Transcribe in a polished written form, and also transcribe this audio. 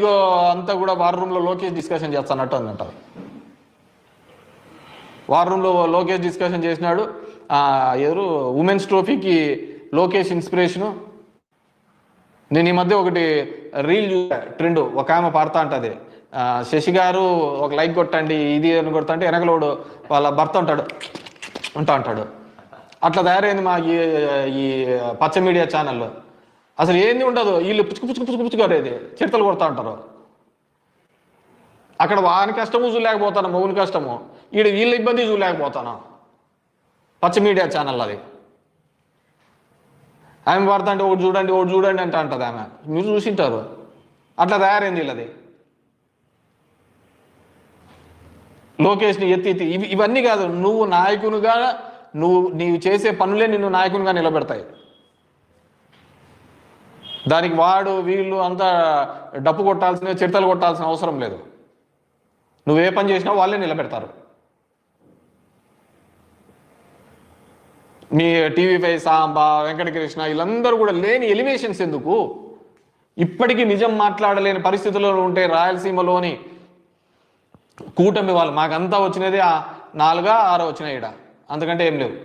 IndiGo అంతా కూడా war రూమ్లో లోకేష్ డిస్కషన్ చేస్తానట్టు అంటారు. వార్ రూమ్లో లోకేష్ డిస్కషన్ చేసినాడు. ఎవరు ఉమెన్స్ ట్రోఫీకి లోకేష్ ఇన్స్పిరేషను. నేను ఈ మధ్య ఒకటి రీల్ ట్రెండ్, ఒక ఆమె పాడుతూ ఉంటుంది, శశి గారు ఒక లైక్ కొట్టండి ఇది అని కొడతా అంటే వెనకలోడు వాళ్ళ భర్త ఉంటాడు అంటాడు. అట్లా తయారైంది మా ఈ పచ్చ మీడియా ఛానల్లో. అసలు ఏంది ఉండదు, వీళ్ళు పుచ్చుకోరేది చిడతలు కొడతా ఉంటారు. అక్కడ వాని కష్టము చూడలేకపోతాను, మౌని కష్టము, వీళ్ళ ఇబ్బంది చూడలేకపోతాను. పచ్చ మీడియా ఛానల్ అది. ఆమె వాడుతా అంటే ఒకటి చూడండి అంటే అంటది ఆమె, మీరు చూసింటారు. అట్లా తయారైంది వీళ్ళది. లోకేష్ని ఎత్తి ఇవన్నీ కాదు, నువ్వు నాయకునిగా నీవు చేసే పనులే నిన్ను నాయకునిగా నిలబెడతాయి. దానికి వాడు వీళ్ళు అంతా డప్పు కొట్టాల్సిన చిడతలు కొట్టాల్సిన అవసరం లేదు. నువ్వే పని చేసినా వాళ్ళే నిలబెడతారు. మీ టీవీ5 సాంబా, వెంకటకృష్ణ వీళ్ళందరూ కూడా లేని ఎలివేషన్స్ ఎందుకు? ఇప్పటికీ నిజం మాట్లాడలేని పరిస్థితుల్లో ఉంటే రాయలసీమలోని కూటమి వాళ్ళు మాకంతా వచ్చినది 4 6 వచ్చినాయి, అంతకంటే ఏం లేవు.